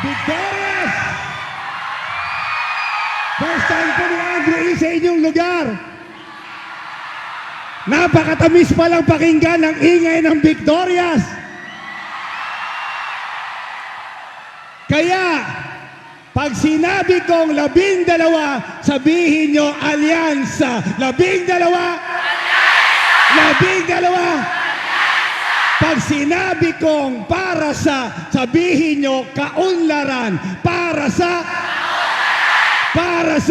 Victorious! First time po ni Andrew E. sa inyong lugar. Napakatamis palang pakinggan ang ingay ng Victorious. Kaya, pag sinabi kong 12, sabihin nyo alyansa. 12? 12? Pag sinabi kong para sa, sabihin nyo kaunlaran. Para sa 12. 12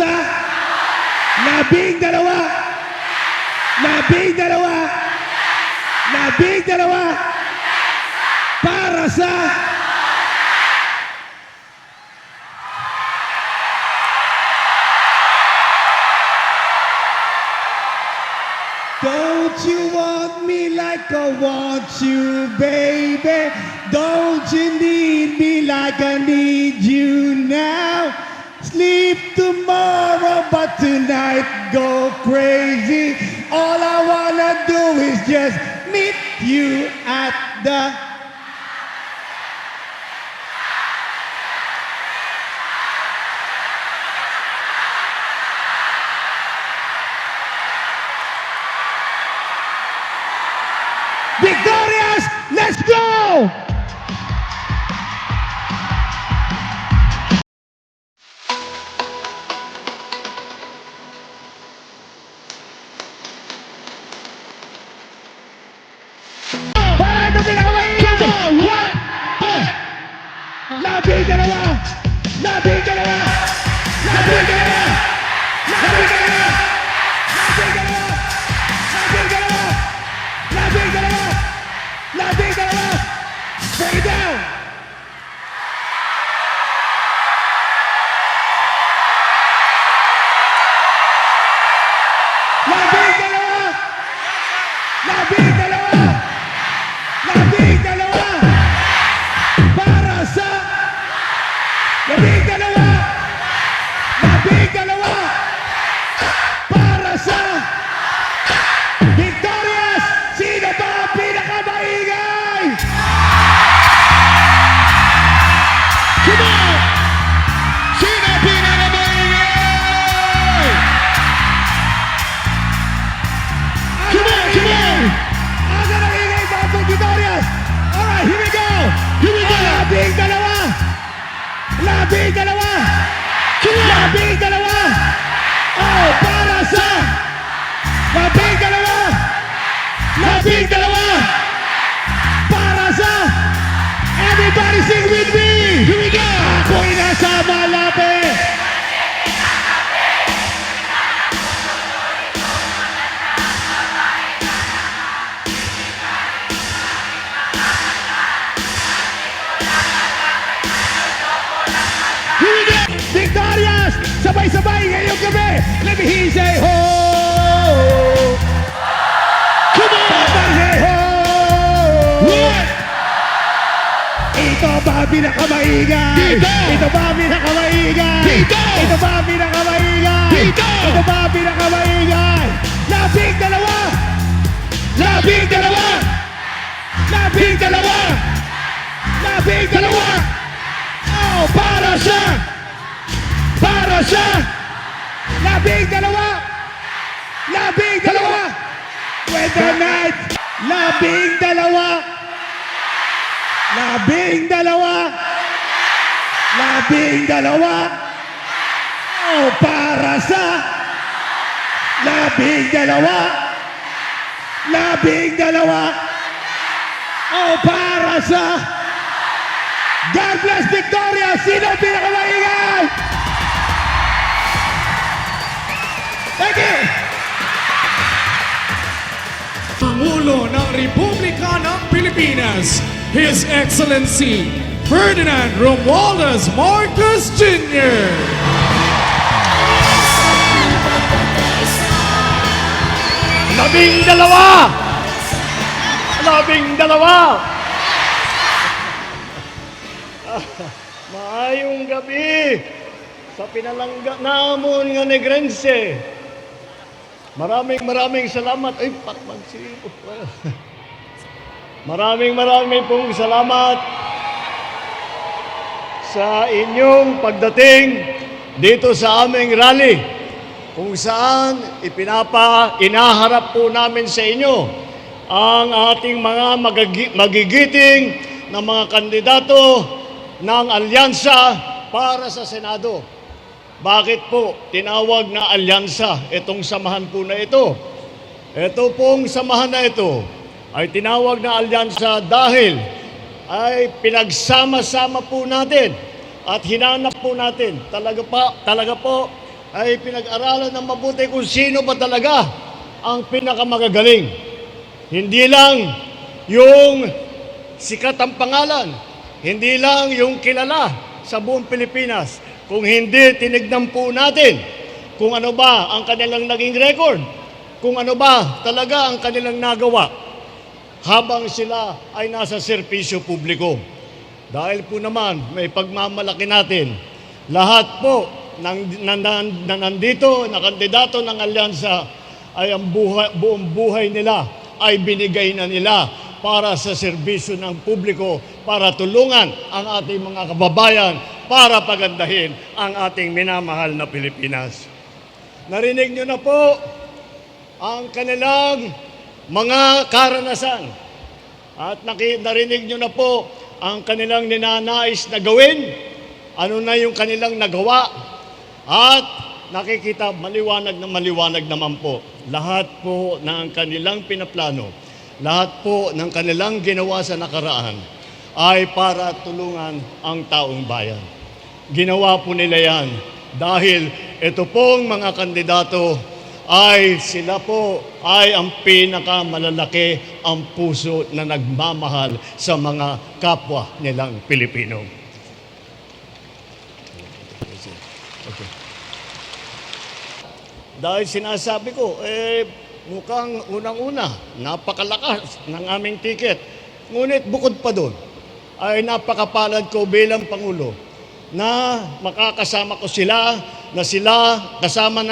para sa Don't you want me like I want you, baby? Don't you need me like I need you now? Sleep tomorrow, but tonight go crazy. All I wanna do is just meet you at the Victorious! Let's go! Para ito pinakamaingat! Labing dalawa! Labing dalawa! Labing dalawa! Labing dalawa! Labing dalawa! Labing dalawa! Labing dalawa! Labing dalawa! Break it down! Labing dalawa! Labing dalawa! Labing dalawa! Para sa labing dalawa! Labing dalawa! Para sa Victorious! Sino ba ang pinakamaingay? Come on! Sino ang pinakamaingay? Come on! Come on! Asa ang ingay sa ating Victorious? Alright, here we go! Here we go! Labing dalawa! Labing dalawa! Labing dalawa! Oh, para sa labing dalawa! Labing dalawa! Para sa everybody sing with me! Here we go! Ako'y nasa malapit! Here we go! Victorious! Sabay-sabay ngayong gabi! Let me hear you say, ho! Come on! Sabay say, ho! What? Ito ba ang pinakamaingay? Dito! Ito ba ang pinakamaingay? Dito! Ito ba ang pinakamaingay? Dito! Ito ba ang pinakamaingay? Labing dalawa! Labing dalawa! Labing dalawa! Labing dalawa! Oh, para sa labing dalawa! Labing dalawa! When the night, labing dalawa! Labing dalawa! Labing dalawa! Oh, para sa labing dalawa! Labing dalawa! Oh, para sa God bless Victoria! Sino ang pinakamaingay? Thank you! Pangulo ng Republika ng Pilipinas, His Excellency Ferdinand Romualdez Marcos Jr. Labing dalawa! Labing dalawa! Maayong gabi sa pinalangga namon nga Negrense. Maraming salamat. Ay, magsipo. Maraming pong salamat sa inyong pagdating dito sa aming rally kung saan inaharap po namin sa inyo ang ating mga magigiting na mga kandidato ng alyansa para sa Senado. Bakit po tinawag na alyansa itong samahan po na ito? Ito pong samahan na ito ay tinawag na alyansa dahil ay pinagsama-sama po natin at hinanap po natin. Talaga po ay pinag-aralan ng mabuti kung sino ba talaga ang pinakamagagaling. Hindi lang yung sikat ang pangalan, hindi lang yung kilala sa buong Pilipinas, kung hindi tinignan po natin kung ano ba ang kanilang naging record, kung ano ba talaga ang kanilang nagawa habang sila ay nasa serbisyo publiko. Dahil po naman may pagmamalaki natin, lahat po na nandito na kandidato ng alyansa ay ang buong buhay nila ay binigay na nila para sa serbisyo ng publiko, para tulungan ang ating mga kababayan, para pagandahin ang ating minamahal na Pilipinas. Narinig nyo na po ang kanilang mga karanasan at narinig nyo na po ang kanilang ninanais na gawin, ano na yung kanilang nagawa, at nakikita maliwanag naman po lahat po ng kanilang pinaplano, lahat po ng kanilang ginawa sa nakaraan ay para tulungan ang taong bayan. Ginawa po nila yan dahil ito pong mga kandidato ay sila po ay ang pinakamalalaki ang puso na nagmamahal sa mga kapwa nilang Pilipino. Okay. Dahil sinasabi ko, mukhang unang-una, napakalakas ng aming ticket. Ngunit bukod pa doon, ay napakapalad ko bilang Pangulo na makakasama ko sila, na sila kasama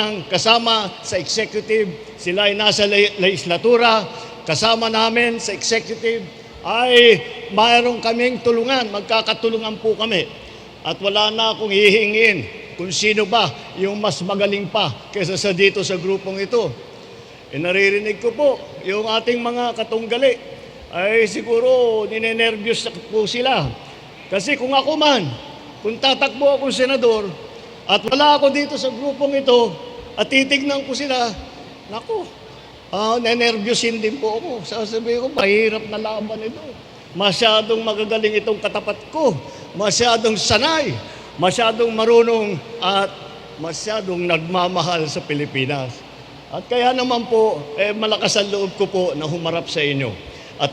sa executive, sila ay nasa legislatura, kasama namin sa executive, ay mayroon kaming tulungan, magkakatulungan po kami. At wala na akong hihingin kung sino ba yung mas magaling pa kaysa sa dito sa grupong ito. Naririnig ko po yung ating mga katunggali ay siguro ninenervyos po sila. Kasi kung ako man, kung tatakbo akong senador at wala ako dito sa grupong ito at titignan ko sila, naku, nenervyosin din po ako. Sasabihin ko, mahirap na laban ito. Masyadong magagaling itong katapat ko. Masyadong sanay. Masyadong marunong at masyadong nagmamahal sa Pilipinas. At kaya naman po, malakas ang loob ko po na humarap sa inyo at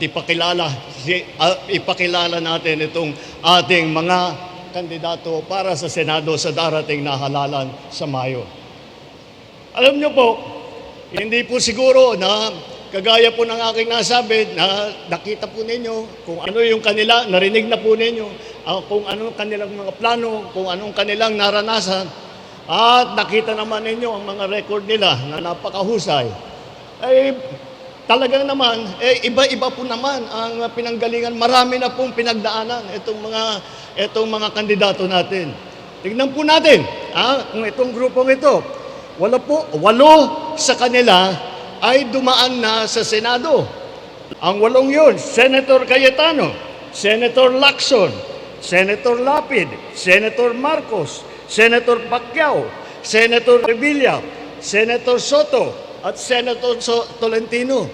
ipakilala natin itong ating mga kandidato para sa Senado sa darating na halalan sa Mayo. Alam nyo po, hindi po siguro na kagaya po ng aking nasabi na nakita po ninyo kung ano yung kanila, narinig na po ninyo kung anong kanilang mga plano, kung anong kanilang naranasan, at nakita naman ninyo ang mga record nila na napakahusay. Talagang naman, iba-iba po naman ang pinanggalingan. Marami na pong pinagdaanan itong mga kandidato natin. Tignan po natin, kung itong grupong ito, 8 sa kanila ay dumaan na sa Senado. Ang 8 yun, Senator Cayetano, Senator Lacson, Senator Lapid, Senator Marcos, Senator Pacquiao, Senator Revilla, Senator Soto, at Senator Tolentino.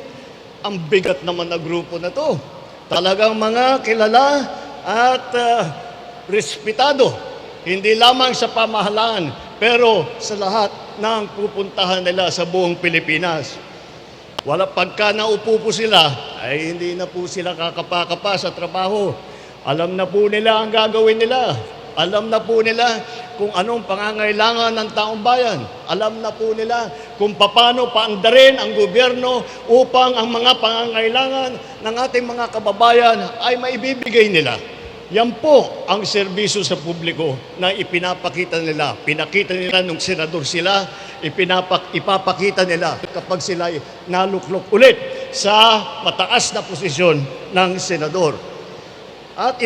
Ang bigat naman na grupo na to. Talagang mga kilala at respetado. Hindi lamang sa pamahalaan, pero sa lahat ng pupuntahan nila sa buong Pilipinas. Pagka naupo po sila, ay hindi na po sila kakapa-kapa sa trabaho. Alam na po nila ang gagawin nila. Alam na po nila kung anong pangangailangan ng taong bayan. Alam na po nila kung paano paandarin ang gobyerno upang ang mga pangangailangan ng ating mga kababayan ay maibibigay nila. Yan po ang serbisyo sa publiko na ipinapakita nila. Pinakita nila nung senador sila, ipapakita nila kapag sila naluklok ulit sa mataas na posisyon ng senador. At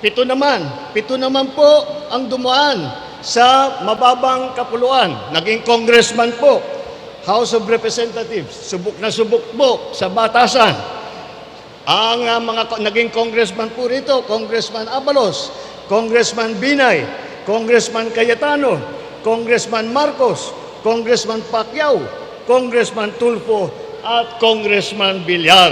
Pito naman po ang dumaan sa mababang kapuluan. Naging congressman po, House of Representatives. Subok na subok po sa batasan. Ang naging congressman po rito, Congressman Abalos, Congressman Binay, Congressman Cayetano, Congressman Marcos, Congressman Pacquiao, Congressman Tulfo, at Congressman Villar.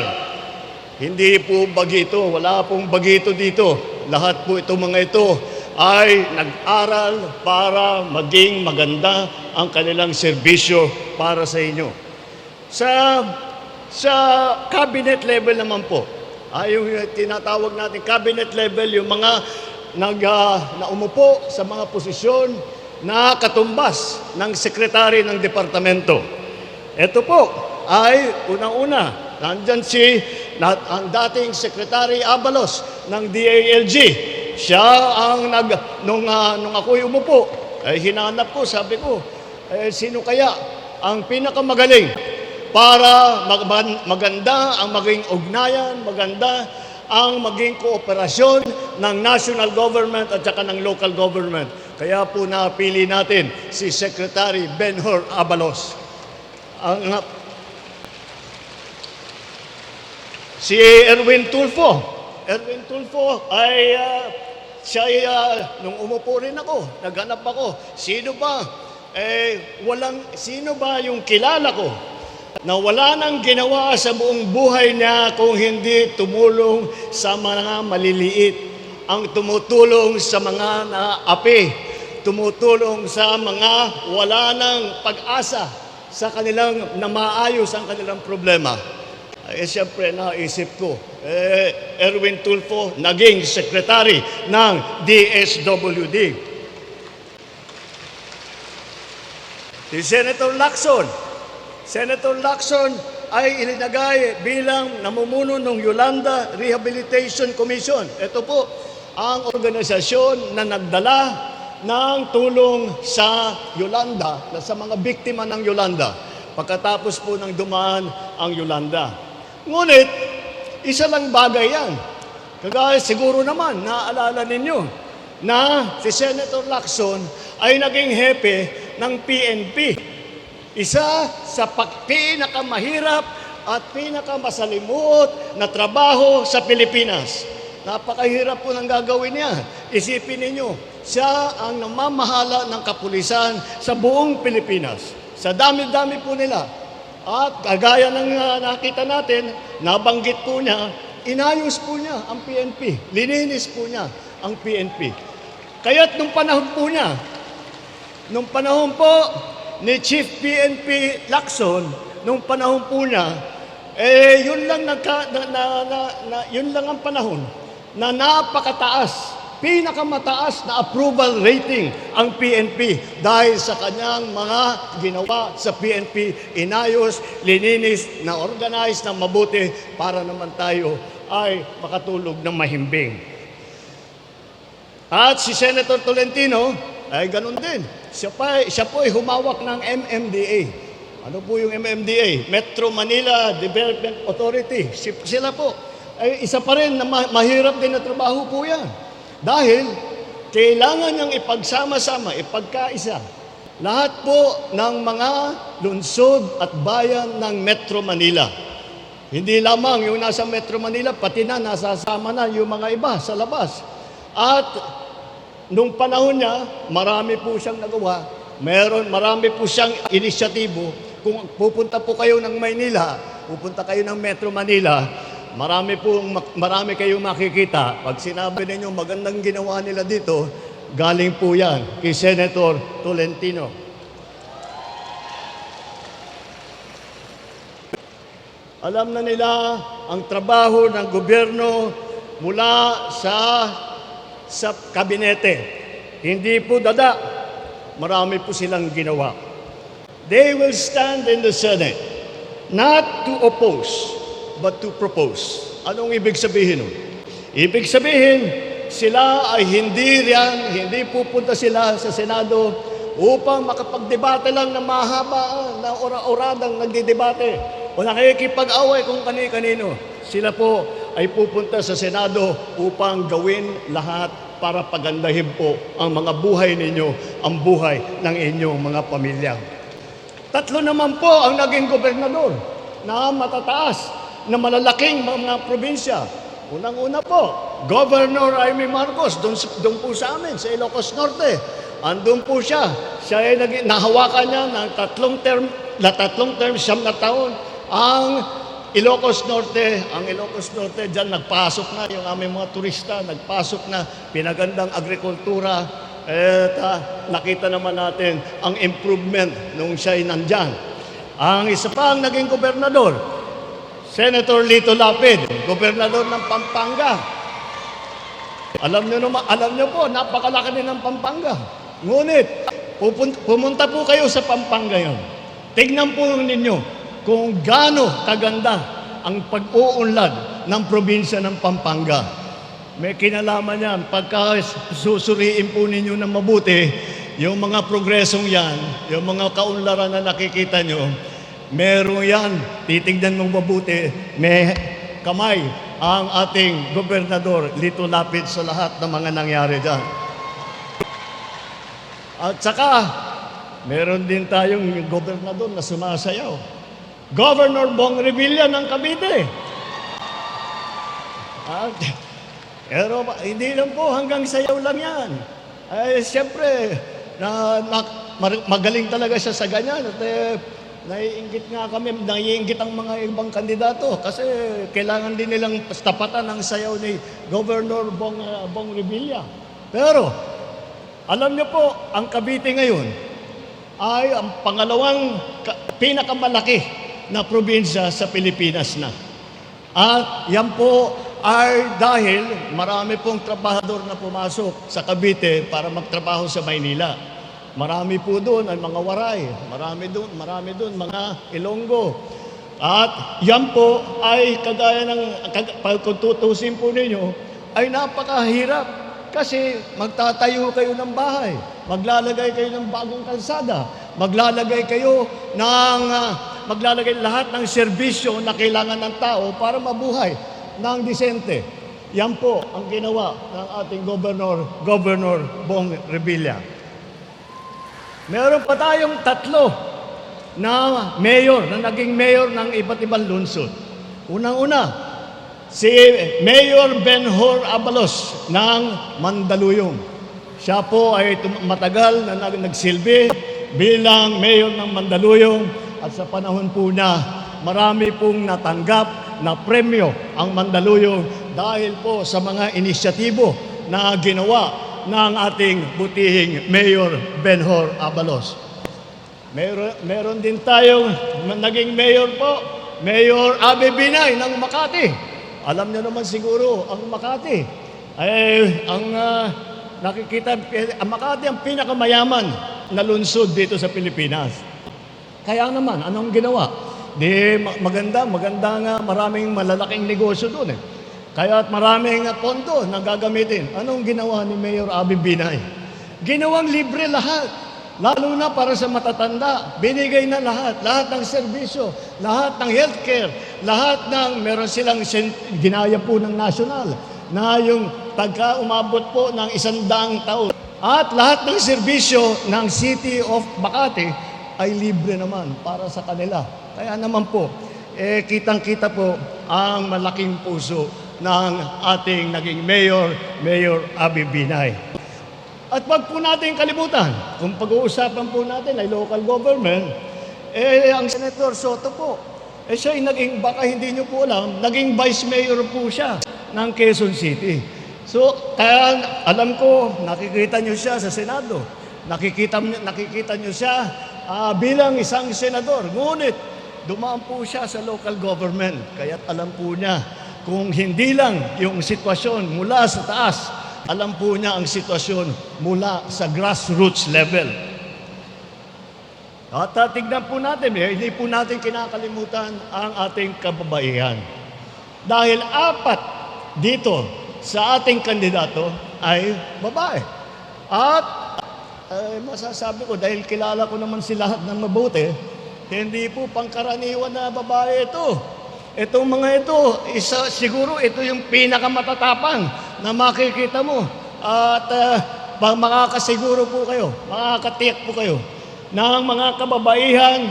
Hindi po bagito, wala pong bagito dito. Lahat po itong mga ito ay nag-aral para maging maganda ang kanilang serbisyo para sa inyo. Sa cabinet level naman po, yung tinatawag natin cabinet level, yung mga naumupo sa mga posisyon na katumbas ng sekretary ng departamento. Ito po ay unang-una, nandyan ang dating Secretary Abalos ng DILG. Siya ang nung ako'y umupo, hinanap ko, sabi ko, sino kaya ang pinakamagaling para maganda ang maging ugnayan, maganda ang maging kooperasyon ng national government at saka ng local government. Kaya po napili natin si Secretary Benhur Abalos. Si Erwin Tulfo. Erwin Tulfo ay nung umupo rin ako, naghanap ako, sino ba yung kilala ko na wala nang ginawa sa buong buhay niya kung hindi tumulong sa mga maliliit, ang tumutulong sa mga naapi, tumutulong sa mga wala nang pag-asa sa kanilang na maayos ang kanilang problema. Siyempre, naisip ko, Erwin Tulfo, naging sekretary ng DSWD. Si Senator Lacson. Senator Lacson ay ilinagay bilang namumuno ng Yolanda Rehabilitation Commission. Ito po ang organisasyon na nagdala ng tulong sa Yolanda, sa mga biktima ng Yolanda, pagkatapos po ng dumaan ang Yolanda. Ngunit, isa lang bagay yan. Kagaya siguro naman, naaalala ninyo, na si Senator Lacson ay naging hepe ng PNP. Isa sa pinakamahirap at pinakamasalimuot na trabaho sa Pilipinas. Napakahirap po ng gagawin niya. Isipin ninyo, siya ang namamahala ng kapulisan sa buong Pilipinas. Sa dami-dami po nila. At kagaya ng nakita natin, nabanggit po niya, inayos po niya ang PNP. Lininis po niya ang PNP. Kaya't nung panahon po niya, nung panahon po ni Chief PNP Lacson, nung panahon po niya, yun lang ang panahon na napakataas, pinakamataas na approval rating ang PNP dahil sa kanyang mga ginawa sa PNP, inayos, lininis, na organize ng mabuti para naman tayo ay makatulog ng mahimbing. At si Senator Tolentino ay ganun din. Siya po ay humawak ng MMDA. Ano po yung MMDA? Metro Manila Development Authority. Sila po ay isa pa rin na mahirap din na trabaho po yan. Dahil kailangan niyang ipagsama-sama, ipagkaisa lahat po ng mga lungsod at bayan ng Metro Manila. Hindi lamang yung nasa Metro Manila, pati na nasasama na yung mga iba sa labas. At nung panahon niya, marami po siyang nagawa. Marami po siyang inisyatibo. Kung pupunta po kayo ng Maynila, pupunta kayo ng Metro Manila, marami kayong makikita. Pag sinabi ninyo magandang ginawa nila dito, galing po yan kay Senator Tolentino. Alam na nila ang trabaho ng gobyerno mula sa kabinete. Hindi po dada. Marami po silang ginawa. They will stand in the Senate not to oppose, but to propose. Anong ibig sabihin nun? Ibig sabihin, sila ay hindi pupunta sila sa Senado upang makapagdebate lang na mahaba na oradang nagdidebate o nakikipag-away kung kani-kanino. Sila po ay pupunta sa Senado upang gawin lahat para pagandahin po ang mga buhay ninyo, ang buhay ng inyong mga pamilya. Tatlo naman po ang naging gobernador na matataas, na malalaking mga probinsya. Unang-una po, Governor Jaime Marcos, doon po sa amin, sa Ilocos Norte. Andun po siya. Siya ay nahawakan niya ng tatlong term, 7 na taon. Ang Ilocos Norte, dyan nagpasok na yung aming mga turista, nagpasok na, pinagandang agrikultura. At nakita naman natin ang improvement nung siya ay nandyan. Ang isa pa ang naging gobernador, Senator Lito Lapid, gobernador ng Pampanga. Alam niyo po, napakalaki din ng Pampanga. Ngunit, pumunta po kayo sa Pampanga yun. Tignan po ninyo kung gaano kaganda ang pag-uunlad ng probinsya ng Pampanga. May kinalaman yan. Pagka susuriin po ninyo ng mabuti, yung mga progresong yan, yung mga kaunlaran na nakikita nyo, meron yan. Titignan mong mabuti, may kamay ang ating gobernador Lito Lapid sa lahat ng mga nangyari dyan. At saka, meron din tayong gobernador na sumasayaw. Governor Bong Revilla ng Cavite. Pero hindi lang po, hanggang sayaw lang yan. Ay, siyempre, magaling talaga siya sa ganyan. At naiinggit nga kami, naiinggit ang mga ibang kandidato kasi kailangan din nilang tapatan ang sayaw ni Governor Bong Revilla. Pero, alam niyo po, ang Cavite ngayon ay ang pangalawang pinakamalaki na probinsya sa Pilipinas na. At yan po ay dahil marami pong trabahador na pumasok sa Cavite para magtrabaho sa Maynila. Marami po doon ay mga Waray, marami doon mga Ilonggo. At yan po ay kagaya ng, kung tutusin po ninyo, ay napakahirap. Kasi magtatayo kayo ng bahay, maglalagay kayo ng bagong kalsada, maglalagay lahat ng serbisyo na kailangan ng tao para mabuhay ng disente. Yan po ang ginawa ng ating Governor Bong Revilla. Meron pa tayong 3 na mayor, na naging mayor ng iba't ibang lungsod. Unang-una, si Mayor Benhur Abalos ng Mandaluyong. Siya po ay matagal na nagsilbi bilang mayor ng Mandaluyong at sa panahon po na marami pong natanggap na premyo ang Mandaluyong dahil po sa mga inisyatibo na ginawa ng ating butihing Mayor Benhur Abalos. Meron din tayong naging mayor po, Mayor Abe Binay ng Makati. Alam niyo naman siguro, ang Makati ay ang Makati ang pinakamayaman na lungsod dito sa Pilipinas. Kaya naman, anong ginawa? Maganda nga, maraming malalaking negosyo doon eh. Kaya maraming pondo na gagamitin. Anong ginawa ni Mayor Abe Binay? Ginawang libre lahat. Lalo na para sa matatanda, binigay na lahat ng serbisyo, lahat ng healthcare, lahat ng meron silang ginaya po ng national na yung pagka umabot po ng 100 taon. At lahat ng serbisyo ng City of Makati ay libre naman para sa kanila. Kaya naman po, kitang-kita po ang malaking puso ng ating naging Mayor Abe Binay. At wag po natin kalimutan, kung pag-uusapan po natin ay local government, ang Senator Soto po, siya ay naging, baka hindi nyo po alam, naging Vice Mayor po siya ng Quezon City. So, kaya alam ko, nakikita nyo siya sa Senado, nakikita nyo siya bilang isang senador. Ngunit, dumaan po siya sa local government, kaya't alam po niya kung hindi lang yung sitwasyon mula sa taas, alam po niya ang sitwasyon mula sa grassroots level. At tignan po natin, hindi po natin kinakalimutan ang ating kababaihan. Dahil 4 dito sa ating kandidato ay babae. At masasabi ko, dahil kilala ko naman sila ng mabuti, hindi po pangkaraniwan na babae ito. Itong mga ito, siguro ito yung pinakamatatapang na makikita mo. At makakasiguro po kayo, makakatiyak po kayo ng mga kababaihan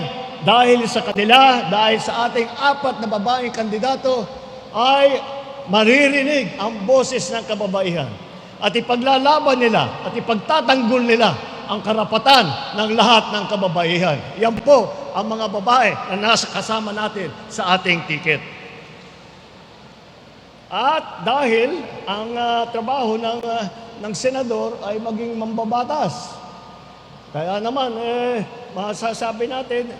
dahil sa kanila, dahil sa ating 4 na babaeng kandidato, ay maririnig ang boses ng kababaihan. At ipaglalaban nila at ipagtatanggol nila ang karapatan ng lahat ng kababaihan. Yan po ang mga babae na nasa kasama natin sa ating ticket. At dahil ang trabaho ng senador ay maging mambabatas, kaya naman, masasabi natin,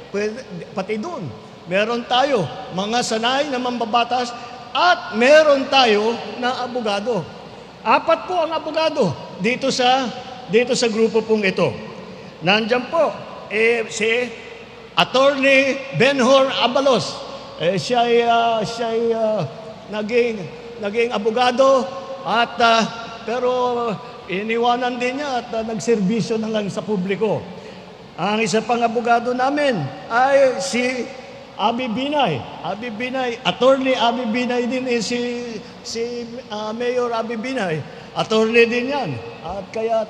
pati doon, meron tayo mga sanay na mambabatas at meron tayo na abogado. 4 po ang abogado dito sa grupo pong ito. Nandiyan po, si Attorney Benhur Abalos. Siya ay naging abogado at pero iniwanan din niya at nagserbisyo na lang sa publiko. Ang isa pang abogado namin ay si Abi Binay. Attorney Abi Binay din si Mayor Abi Binay. Attorney din yan. At kaya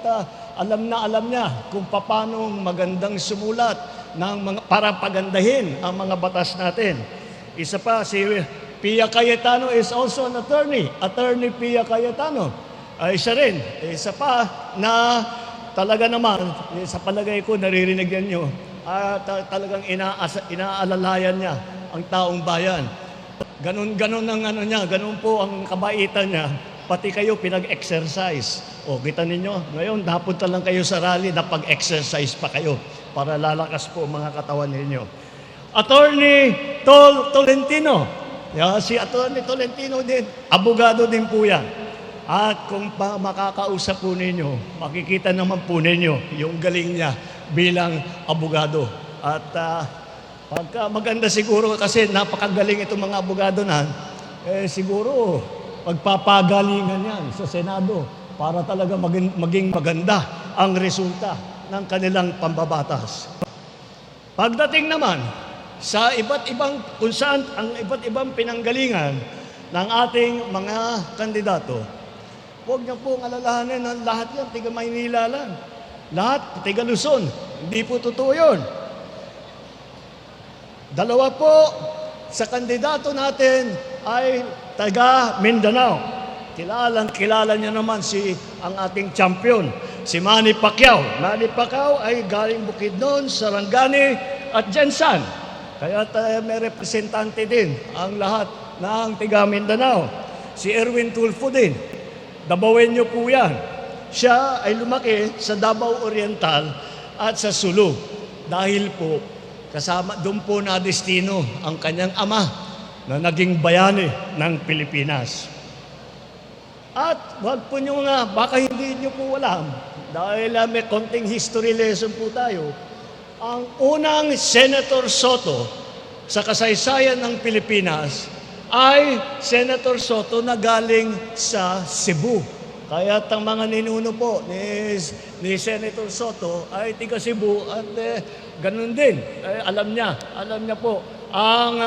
alam niya kung paano magandang sumulat para pagandahin ang mga batas natin. Isa pa, si Pia Cayetano is also an attorney. Attorney Pia Cayetano. Isa rin. Isa pa na talaga naman, sa palagay ko, naririnig yan nyo, talagang inaalalayan niya ang taong bayan. Ganon ang niya, ganon po ang kabaitan niya. Pati kayo pinag-exercise. O, kita ninyo, ngayon napunta lang kayo sa rally na pag-exercise pa kayo para lalakas po mga katawan ninyo. Attorney Tolentino. Si Attorney Tolentino din, abogado din po yan. At kung makakausap po ninyo, makikita naman po ninyo yung galing niya bilang abogado. At pagka maganda siguro kasi napakagaling itong mga abogado na, siguro pagpapagalingan yan sa Senado para talaga maging maganda ang resulta ng kanilang pambabatas. Pagdating naman sa kung saan ang iba't ibang pinanggalingan ng ating mga kandidato, huwag niyo pong alalahanin na lahat yan, tiga Maynila lang. Lahat, tiga Luzon. Hindi po totoo yun. 2 po sa kandidato natin ay taga Mindanao. Kilala niya naman ang ating champion, si Manny Pacquiao. Manny Pacquiao ay galing Bukidnon, Sarangani at Jensan. Kaya may representante din ang lahat ng tiga Mindanao. Si Erwin Tulfo din. Dabawenyo po yan. Siya ay lumaki sa Davao Oriental at sa Sulu. Dahil po, doon po na destino ang kanyang ama na naging bayani ng Pilipinas. At wag po nyo nga, baka hindi nyo po alam, dahil may konting history lesson po tayo, ang unang Senator Soto sa kasaysayan ng Pilipinas ay Senator Soto na galing sa Cebu. Kaya ang mga ninuno po ni Senator Soto ay tiga Cebu at ganun din. Alam niya po ang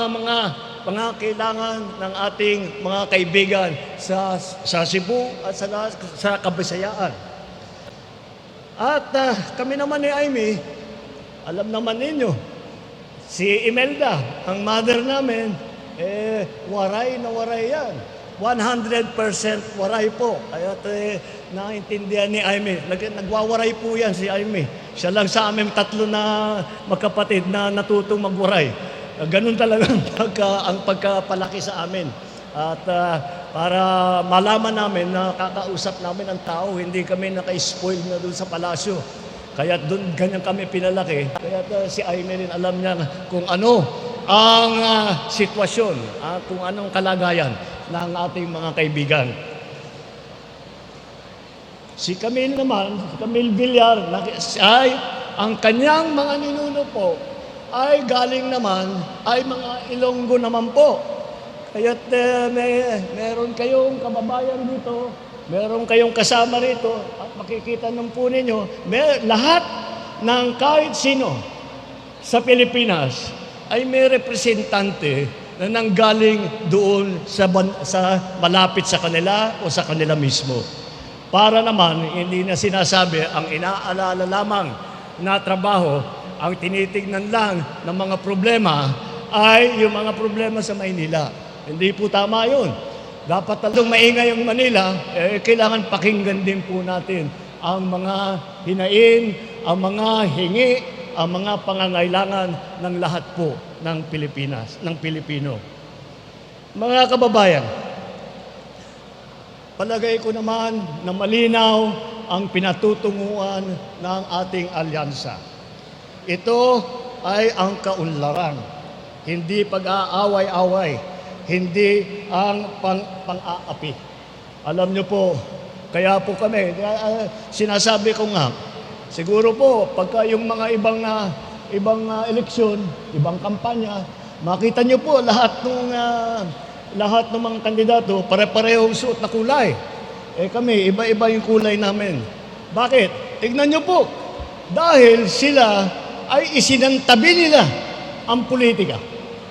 mga kailangan ng ating mga kaibigan sa Cebu at sa Kabisayaan. At kami naman ni Aimee, alam naman ninyo, si Imelda, ang mother namin, waray na waray yan. 100% waray po. Kaya naintindihan ni Aimee. Nagwawaray po yan si Aimee. Siya lang sa aming 3 na magkapatid na natutong magwaray. Ganun talaga ang pagkapalaki sa amin. At para malaman namin na kakausap namin ang tao, hindi kami naka-spoil na doon sa palasyo. Kaya doon ganyan kami pinalaki. Kaya si Aimee rin alam niya kung ano ang sitwasyon, kung anong kalagayan ng ating mga kaibigan. Si Camille naman, si Camille Villar, ay ang kanyang mga ninuno po ay galing naman, ay mga Ilonggo naman po. Kaya't meron kayong kababayan dito, meron kayong kasama rito, at makikita ng po ninyo, lahat ng kahit sino sa Pilipinas ay may representante na nanggaling doon sa malapit sa kanila o sa kanila mismo. Para naman, hindi na sinasabi ang inaalala lamang na trabaho, ang tinitignan lang ng mga problema ay yung mga problema sa Maynila. Hindi po tama yun. Dapat talagang maingay ang Manila, kailangan pakinggan din po natin ang mga hinain, ang mga hingi, ang mga pangangailangan ng lahat po ng Pilipinas, ng Pilipino. Mga kababayan, palagay ko naman na malinaw ang pinatutunguhan ng ating alyansa. Ito ay ang kaunlaran, hindi pag-aaway-away, hindi ang pang-aapi. Alam niyo po, kaya po kami, sinasabi ko nga, siguro po, pagka yung mga ibang eleksyon, ibang kampanya, makita niyo po lahat ng mga kandidato, pare-parehong suot na kulay. Kami, iba-iba yung kulay namin. Bakit? Tignan niyo po, dahil sila ay isinantabi nila ang politika.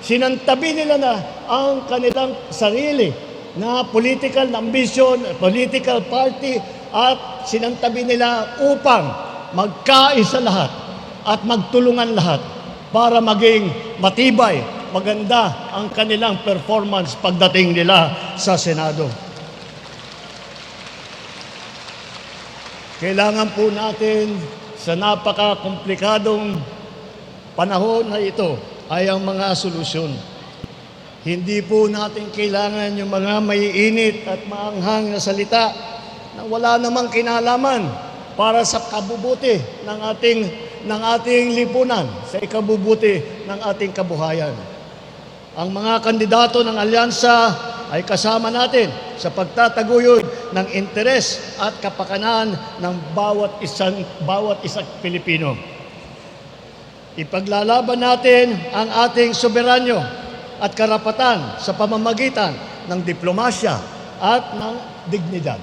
Sinantabi nila na ang kanilang sarili na political ambition, political party, at sinantabi nila upang magkaisa lahat at magtulungan lahat para maging matibay, maganda ang kanilang performance pagdating nila sa Senado. Kailangan po natin sa napaka-komplikadong panahon na ito ay ang mga solusyon. Hindi po natin kailangan yung mga maiinit at maanghang na salita na wala namang kinalaman para sa kabubuti ng ating lipunan, sa ikabubuti ng ating kabuhayan. Ang mga kandidato ng alyansa ay kasama natin sa pagtataguyod ng interes at kapakanan ng bawat isang Pilipino. Ipaglalaban natin ang ating soberanyo at karapatan sa pamamagitan ng diplomasya at ng dignidad.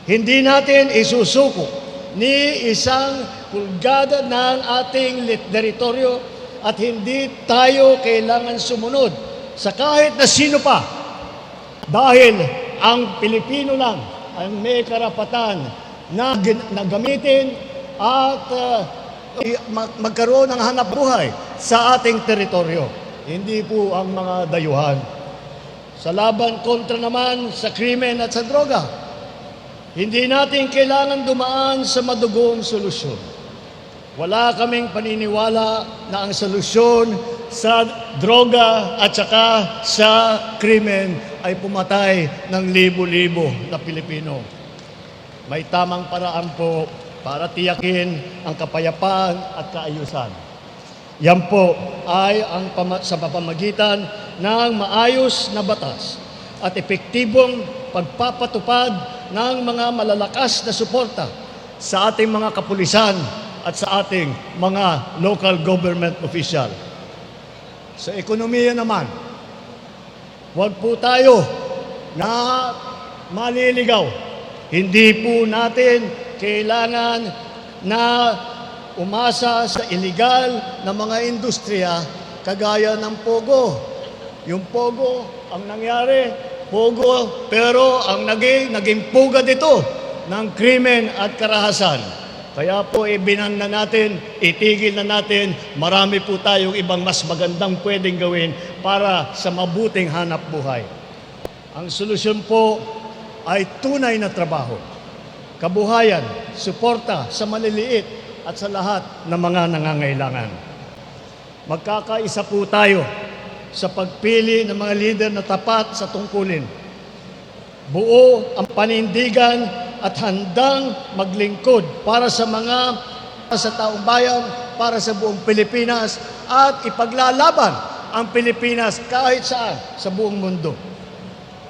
Hindi natin isusuko ni isang pulgada ng ating teritoryo at hindi tayo kailangan sumunod sa kahit na sino pa dahil ang Pilipino lang ang may karapatan na gamitin at magkaroon ng hanap buhay sa ating teritoryo. Hindi po ang mga dayuhan. Sa laban kontra naman sa krimen at sa droga, hindi natin kailangan dumaan sa madugong solusyon. Wala kaming paniniwala na ang solusyon sa droga at saka sa krimen ay pumatay ng libo-libo na Pilipino. May tamang paraan po para tiyakin ang kapayapaan at kaayusan. Yan po ay sa pamamagitan ng maayos na batas at epektibong pagpapatupad ng mga malalakas na suporta sa ating mga kapulisan at sa ating mga local government official. Sa ekonomiya naman, huwag po tayo na maliligaw. Hindi po natin kailangan na umasa sa illegal na mga industriya kagaya ng Pogo. Yung Pogo, ang nangyari, Pogo, pero ang naging pugad ito ng krimen at karahasan. Kaya po ibinan na natin, itigil na natin, marami po tayong ibang mas magandang pwedeng gawin para sa mabuting hanap buhay. Ang solusyon po ay tunay na trabaho, kabuhayan, suporta sa maliliit at sa lahat ng mga nangangailangan. Magkakaisa po tayo sa pagpili ng mga lider na tapat sa tungkulin. Buo ang panindigan at handang maglingkod para sa taong bayan, para sa buong Pilipinas at ipaglalaban ang Pilipinas kahit saan sa buong mundo.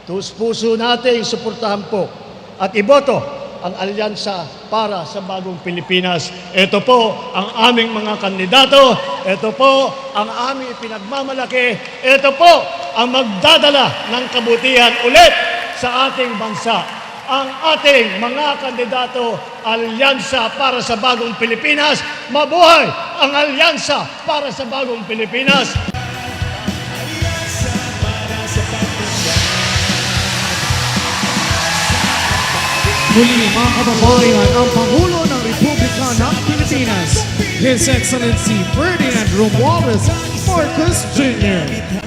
Tus-puso nating suportahan po at iboto ang alyansa para sa bagong Pilipinas. Ito po ang aming mga kandidato. Ito po ang aming pinagmamalaki. Ito po ang magdadala ng kabutihan ulit sa ating bansa. Ang ating mga kandidato, Alyansa para sa Bagong Pilipinas. Mabuhay ang Alyansa para sa Bagong Pilipinas! Muli mga kababayan, ang Pangulo ng Republika ng Pilipinas, His Excellency Ferdinand Romualdez Marcos Jr.